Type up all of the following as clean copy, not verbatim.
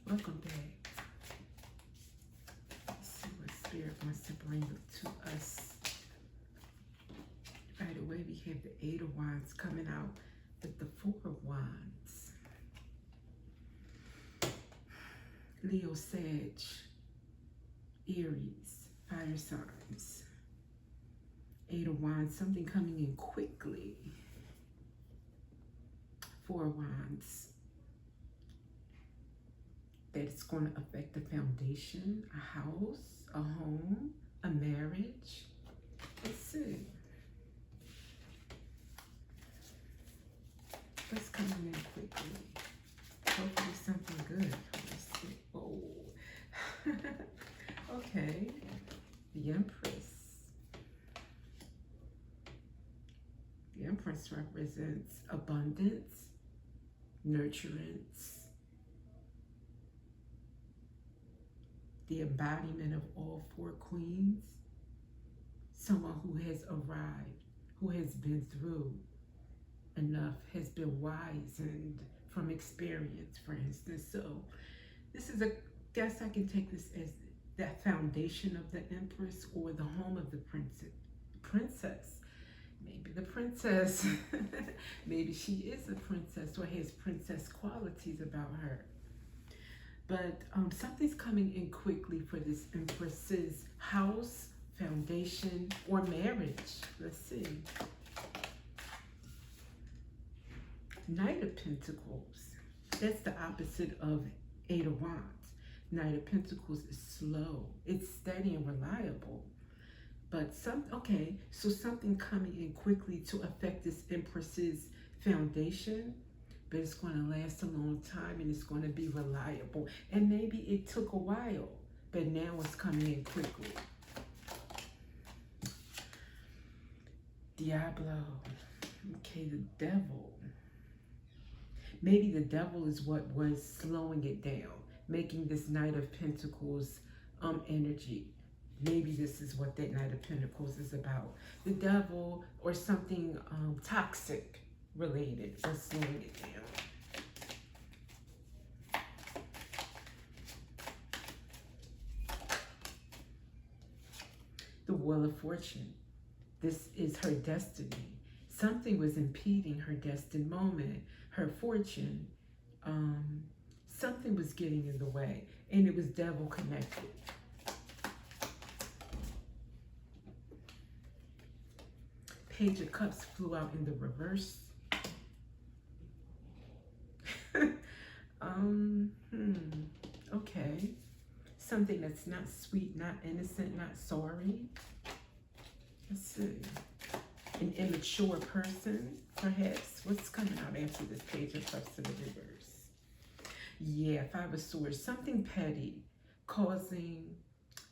Welcome back. Let's see what Spirit wants to bring to us. Right away, we have the Eight of Wands coming out with the Four of Wands. Leo, Sag, Aries, fire signs. Eight of Wands, something coming in quickly. Four of Wands, that it's going to affect the foundation, a house, a home, a marriage. Let's see. What's coming in quickly? Hopefully something good. Let's see. Oh. Okay. The Empress. The Empress represents abundance, nurturance, the embodiment of all four queens, someone who has arrived, who has been through enough, has been wizened from experience, for instance. So this is guess I can take this as that foundation of the Empress or the home of the princess. Maybe the princess, maybe she is a princess or has princess qualities about her. But something's coming in quickly for this Empress's house, foundation, or marriage. Let's see. Knight of Pentacles. That's the opposite of Eight of Wands. Knight of Pentacles is slow. It's steady and reliable. But so something coming in quickly to affect this Empress's foundation, but it's going to last a long time and it's going to be reliable. And maybe it took a while, but now it's coming in quickly. Diablo. Okay, the Devil. Maybe the Devil is what was slowing it down, making this Knight of Pentacles energy. Maybe this is what that Knight of Pentacles is about. The Devil or something toxic related or slowing it down. The Wheel of Fortune. This is her destiny. Something was impeding her destined moment, her fortune. Something was getting in the way, and it was devil connected. Page of Cups flew out in the reverse. Okay. Something that's not sweet, not innocent, not sorry. Let's see. An immature person, perhaps. What's coming out after this Page of Cups in the reverse? Yeah, Five of Swords. Something petty, causing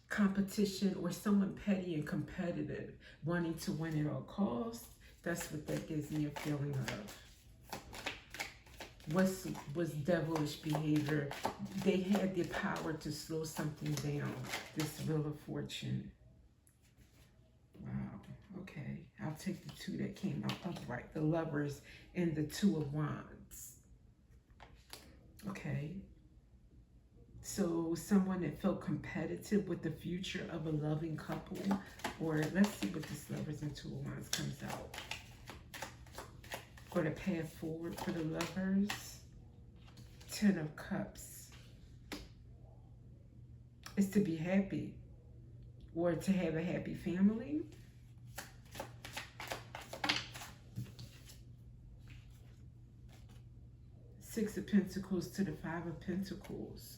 competition, or someone petty and competitive, wanting to win at all costs. That's what that gives me a feeling of. Was devilish behavior. They had the power to slow something down. This Wheel of Fortune. Wow. Okay. I'll take the two that came out upright. The Lovers and the Two of Wands. Okay. So someone that felt competitive with the future of a loving couple. Or let's see what this Lovers and Two of Wands comes out. For the path forward for the Lovers. Ten of Cups. It's to be happy. Or to have a happy family. Six of Pentacles to the Five of Pentacles.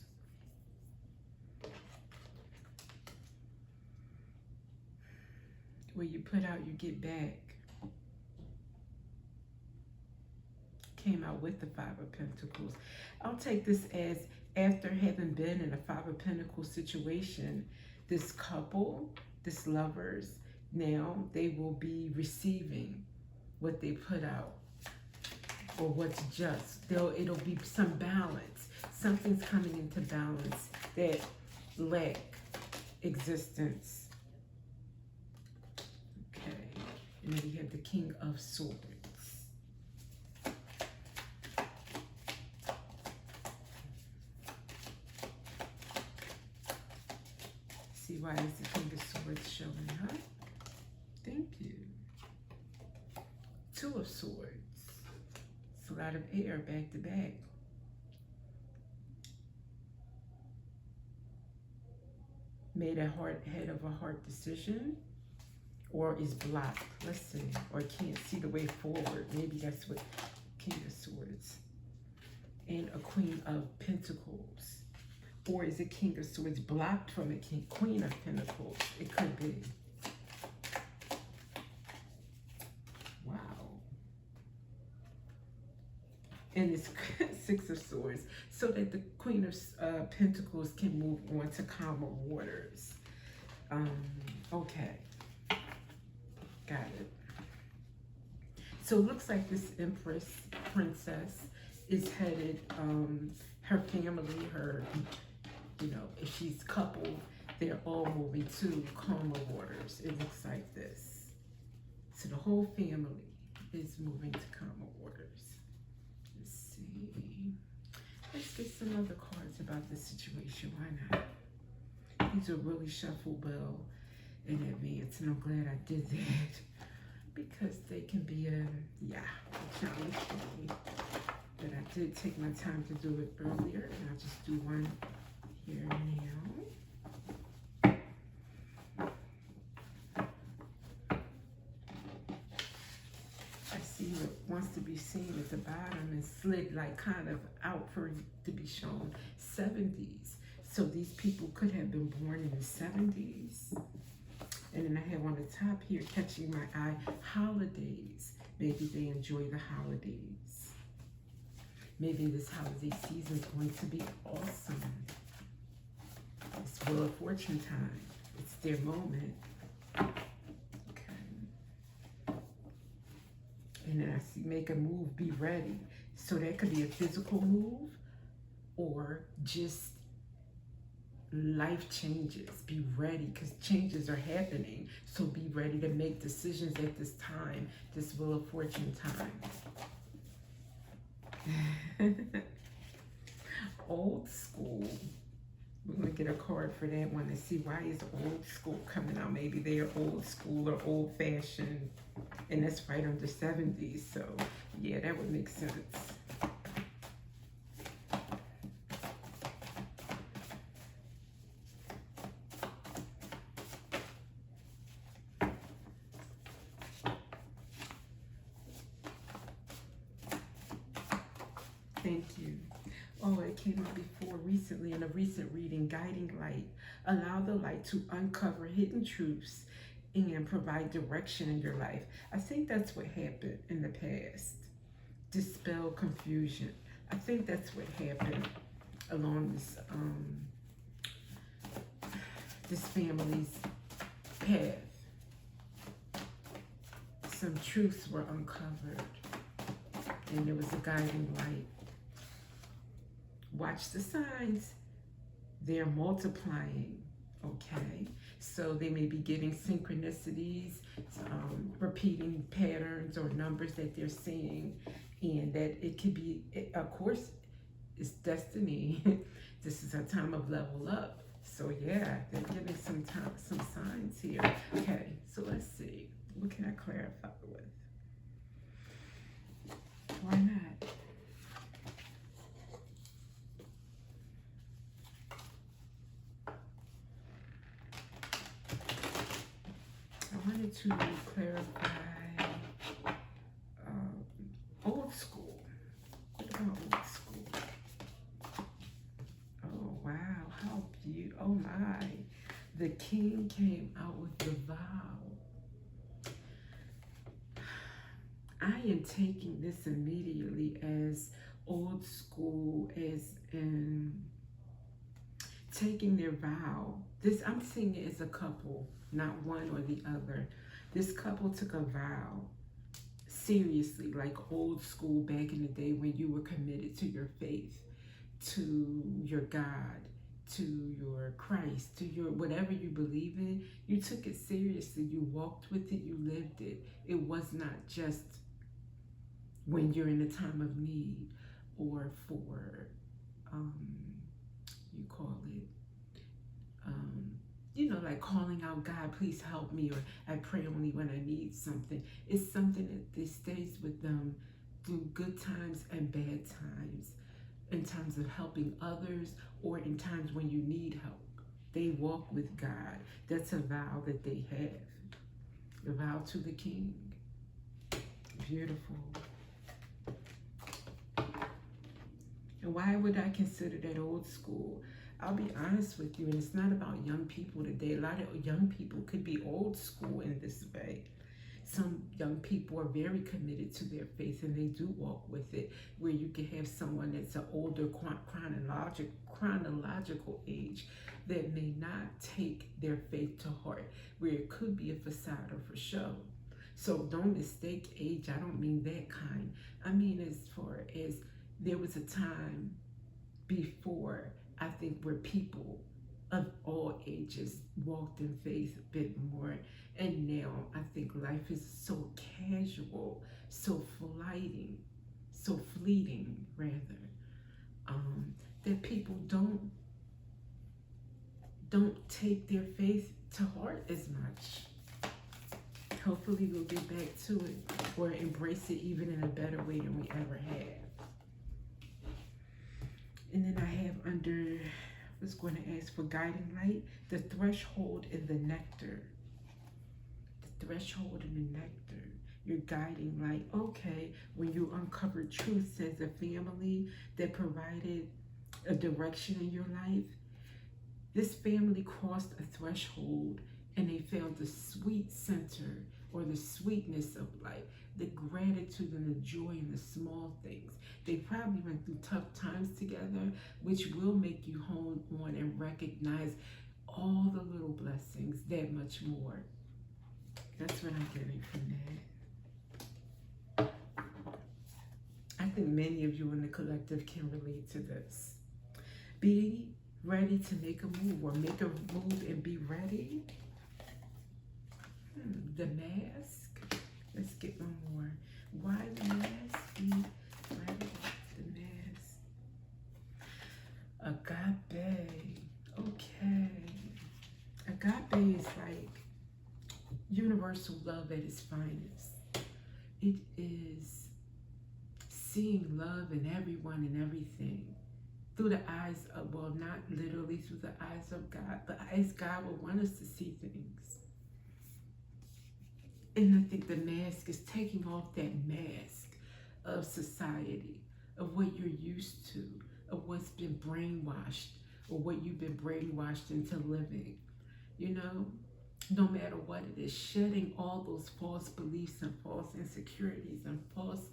Where you put out, you get back. Came out with the Five of Pentacles. I'll take this as, after having been in a Five of Pentacles situation, this couple, this Lovers, now they will be receiving what they put out, or what's just. It'll be some balance. Something's coming into balance that lack existence. Okay, and then we have the King of Swords. why is the King of Swords showing up? Thank you. Two of Swords. It's a lot of air back to back. Made a head of a hard decision, or is blocked. Let's see. Or can't see the way forward. Maybe that's what King of Swords. And a Queen of Pentacles. Or is it King of Swords blocked from a Queen of Pentacles? It could be. Wow. And it's Six of Swords. So that the Queen of Pentacles can move on to calmer waters. Okay. Got it. So it looks like this Empress Princess is headed, her family, her, if she's coupled, they're all moving to calmer waters. It looks like this. So the whole family is moving to calmer waters. Let's see. Let's get some other cards about this situation. Why not? These are really shuffled well in advance, and I'm glad I did that because they can be a challenge for me. But I did take my time to do it earlier, and I'll just do one here now. I see what wants to be seen at the bottom and slid like kind of out for to be shown. 70s. So these people could have been born in the 70s. And then I have on the top here, catching my eye, holidays. Maybe they enjoy the holidays. Maybe this holiday season is going to be awesome. It's Wheel of Fortune time. It's their moment. Okay. And then I see make a move, be ready. So that could be a physical move or just life changes. Be ready because changes are happening. So be ready to make decisions at this time, this Wheel of Fortune time. Old school. We're going to get a card for that one and see why is old school coming out. Maybe they are old school or old fashioned. And that's right under 70s. So yeah, that would make sense. Thank you. Oh, it came out before recently in a recent reading, Guiding Light. Allow the light to uncover hidden truths and provide direction in your life. I think that's what happened in the past. Dispel confusion. I think that's what happened along this family's path. Some truths were uncovered and there was a guiding light. Watch the signs. They're multiplying, okay? So they may be giving synchronicities, repeating patterns or numbers that they're seeing, and that it could be, of course, it's destiny. This is a time of level up. So yeah, they're giving some signs here. Okay, so let's see. What can I clarify with? Why not? I wanted to clarify old school. What about old school? Oh, wow. How beautiful. Oh, my. The king came out with the vow. I am taking this immediately as old school, as in taking their vow. This, I'm seeing it as a couple, not one or the other. This couple took a vow seriously, like old school back in the day when you were committed to your faith, to your God, to your Christ, to your whatever you believe in. You took it seriously. You walked with it. You lived it. It was not just when you're in a time of need or for, you call it, like like calling out, God, please help me, or I pray only when I need something. It's something that stays with them through good times and bad times, in terms of helping others or in times when you need help. They walk with God. That's a vow that they have. The vow to the King. Beautiful. And why would I consider that old school? I'll be honest with you, and it's not about young people today. A lot of young people could be old school in this way. Some young people are very committed to their faith and they do walk with it, where you can have someone that's an older chronological age that may not take their faith to heart, where it could be a facade or for show. So don't mistake age. I don't mean that kind. I mean as far as there was a time before, I think, where people of all ages walked in faith a bit more. And now I think life is so casual, so fleeting rather, that people don't take their faith to heart as much. Hopefully we'll get back to it, or embrace it even in a better way than we ever have. And then I have under, I was going to ask for guiding light, the threshold and the nectar. The threshold and the nectar, your guiding light. Okay, when you uncovered truths as a family that provided a direction in your life, this family crossed a threshold and they found the sweet center, or the sweetness of life, the gratitude and the joy in the small things. They probably went through tough times together, which will make you hone on and recognize all the little blessings that much more. That's what I'm getting from that. I think many of you in the collective can relate to this. Be ready to make a move, or make a move and be ready. The mask. Let's get one more. Why the mask? Be ready. The mask. Agape. Okay. Agape is like universal love at its finest. It is seeing love in everyone and everything through the eyes of, well, not literally through the eyes of God, but as God would want us to see things. And I think the mask is taking off that mask of society, of what you're used to, of what's been brainwashed, or what you've been brainwashed into living. You know, no matter what it is, shedding all those false beliefs and false insecurities and false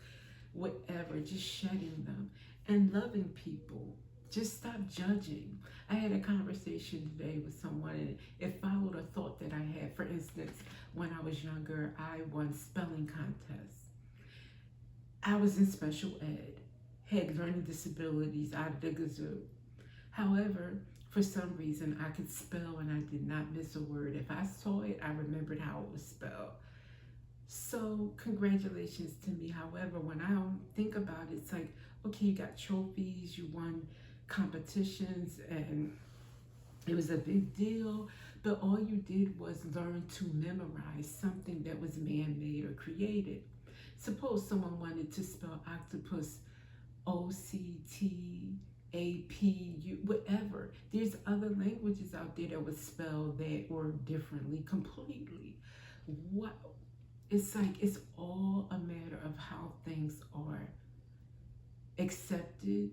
whatever, just shedding them and loving people. Just stop judging. I had a conversation today with someone, and it followed a thought that I had. For instance, when I was younger, I won spelling contests. I was in special ed, had learning disabilities out of the gazoo. However, for some reason, I could spell and I did not miss a word. If I saw it, I remembered how it was spelled. So congratulations to me. However, when I think about it, it's like, okay, you got trophies, you won competitions, and it was a big deal, but all you did was learn to memorize something that was man-made or created. Suppose someone wanted to spell octopus OCTAPU, whatever. There's other languages out there that would spell that or differently completely. What? It's like, it's all a matter of how things are accepted,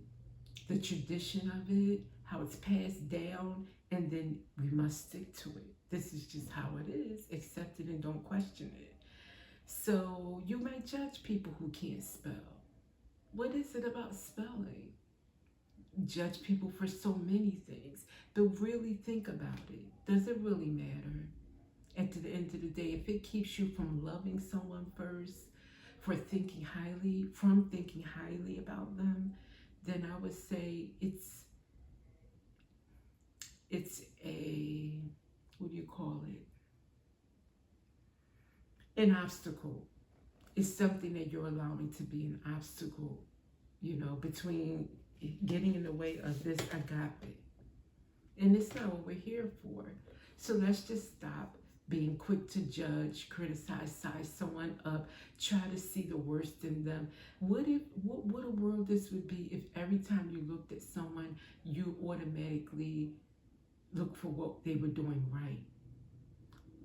the tradition of it, how it's passed down, and then we must stick to it. This is just how it is. Accept it and don't question it. So you might judge people who can't spell. What is it about spelling? Judge people for so many things, but really think about it. Does it really matter? At the end of the day, if it keeps you from loving someone first, from thinking highly about them, then I would say it's a, what do you call it? An obstacle. It's something that you're allowing to be an obstacle, you know, between getting in the way of this agape. And it's not what we're here for. So let's just stop being quick to judge, criticize, size someone up, try to see the worst in them. What a world this would be if every time you looked at someone, you automatically looked for what they were doing right,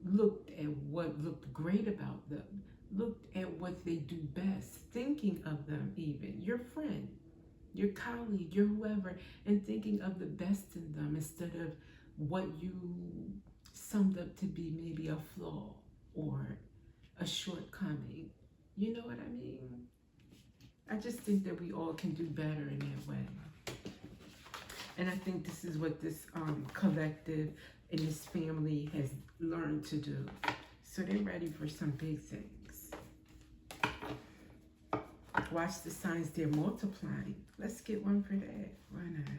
looked at what looked great about them, looked at what they do best, thinking of them, even your friend, your colleague, your whoever, and thinking of the best in them instead of what you summed up to be maybe a flaw or a shortcoming. You know what I mean? I just think that we all can do better in that way. And I think this is what this collective and this family has learned to do. So they're ready for some big things. Watch the signs, they're multiplying. Let's get one for that. Why not?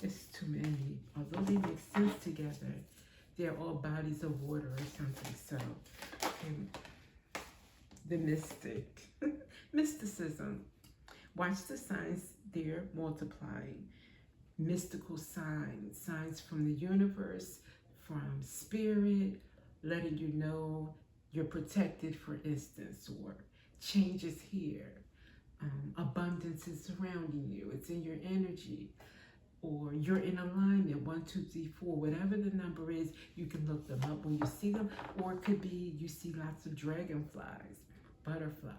It's too many. Although they make sense together, they're all bodies of water or something. So, the mystic, mysticism. Watch the signs, they're multiplying. Mystical signs, signs from the universe, from spirit, letting you know you're protected, for instance, or changes here. Abundance is surrounding you, it's in your energy, or you're in alignment. 1, 2, 3, 4, whatever the number is, you can look them up when you see them, or it could be you see lots of dragonflies, butterflies,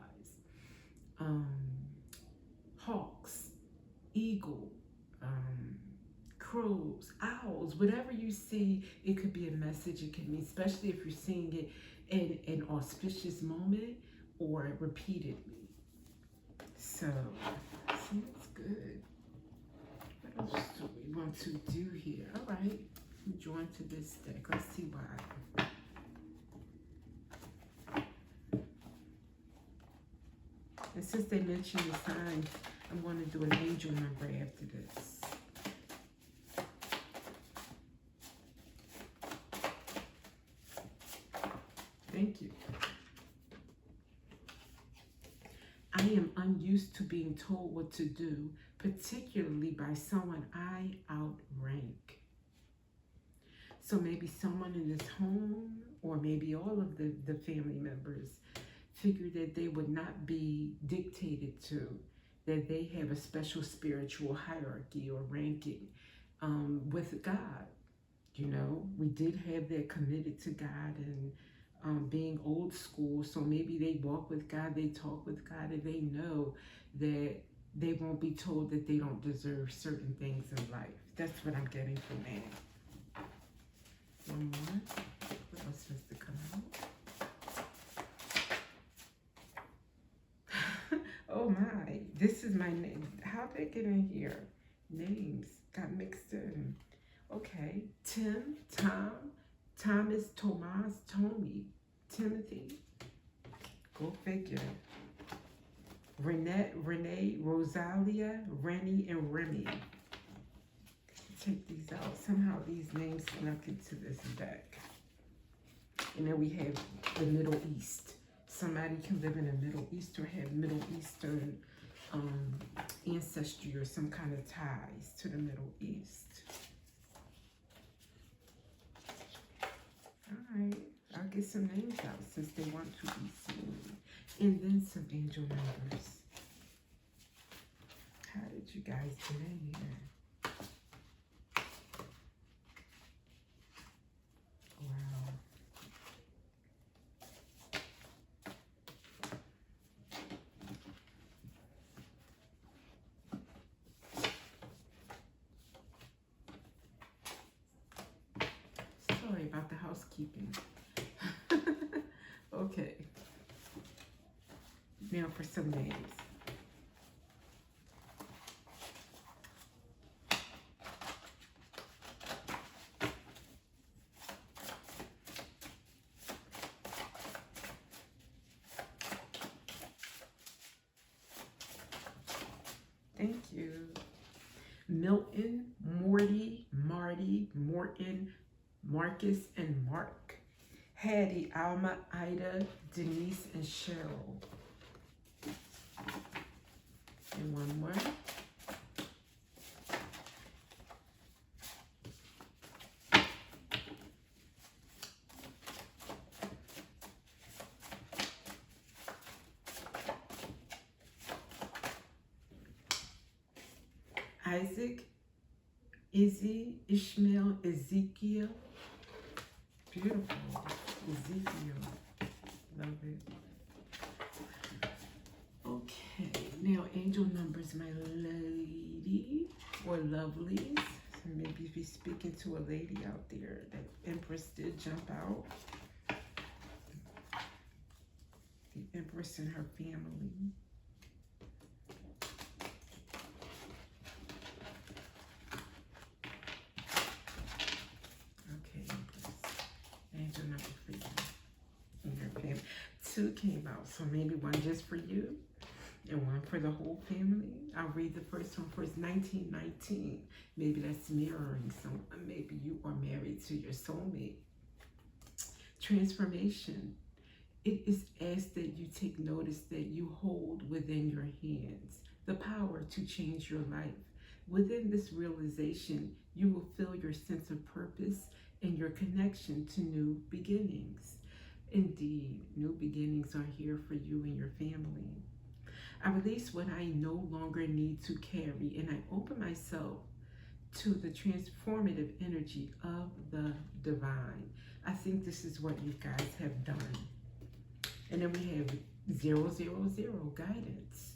hawks, eagle, crows, owls, whatever you see, it could be a message. It could mean, especially if you're seeing it in an auspicious moment or repeatedly. So, see, that's good. What else do we want to do here? All right, I'm drawn to this deck. Let's see why. And since they mentioned the signs, I'm going to do an angel number after this. Thank you. I am unused to being told what to do, particularly by someone I outrank. So maybe someone in this home, or maybe all of the family members, figured that they would not be dictated to, that they have a special spiritual hierarchy or ranking with God. You know, we did have that committed to God and being old school. So maybe they walk with God, they talk with God, and they know that they won't be told that they don't deserve certain things in life. That's what I'm getting from that. One more. What else has to come out? Oh my, this is my name. How did I get in here? Names got mixed in. Okay, Tim, Tom, Thomas, Tomas, Tommy, Timothy. Go figure. Renee, Rosalia, Rennie, and Remy. Check these out. Somehow these names snuck into this deck. And then we have the Middle East. Somebody can live in the Middle East or have Middle Eastern ancestry or some kind of ties to the Middle East. All right, I'll get some names out since they want to be seen. And then some angel numbers. How did you guys get in here? Wow. Sorry about the housekeeping. Okay. Now for some names. Thank you. Milton, Morty, Marty, Morton, Marcus, and Mark. Hattie, Alma, Ida, Denise, and Cheryl. And one more. Isaac, Izzy, Ishmael, Ezekiel. Beautiful. Ezekiel. Love it. Okay, now angel numbers, my lady or lovelies. So maybe if you're speaking to a lady out there, that Empress did jump out. The Empress and her family. Okay, Empress. Angel number for you and your family. 2 came out, so maybe one just for you and one for the whole family. I'll read the first one first. 1919. Maybe that's mirroring someone. Maybe you are married to your soulmate. Transformation. It is asked that you take notice that you hold within your hands the power to change your life. Within this realization, you will feel your sense of purpose and your connection to new beginnings. Indeed, new beginnings are here for you and your family. I release what I no longer need to carry, and I open myself to the transformative energy of the divine. I think this is what you guys have done. And then we have 000, guidance.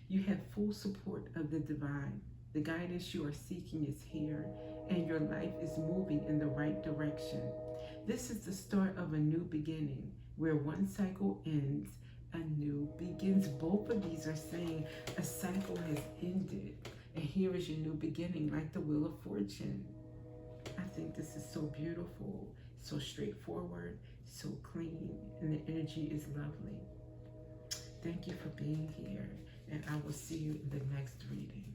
You have full support of the divine. The guidance you are seeking is here, and your life is moving in the right direction. This is the start of a new beginning. Where one cycle ends, a new begins. Both of these are saying a cycle has ended, and here is your new beginning, like the Wheel of Fortune. I think this is so beautiful, so straightforward, so clean, and the energy is lovely. Thank you for being here, and I will see you in the next reading.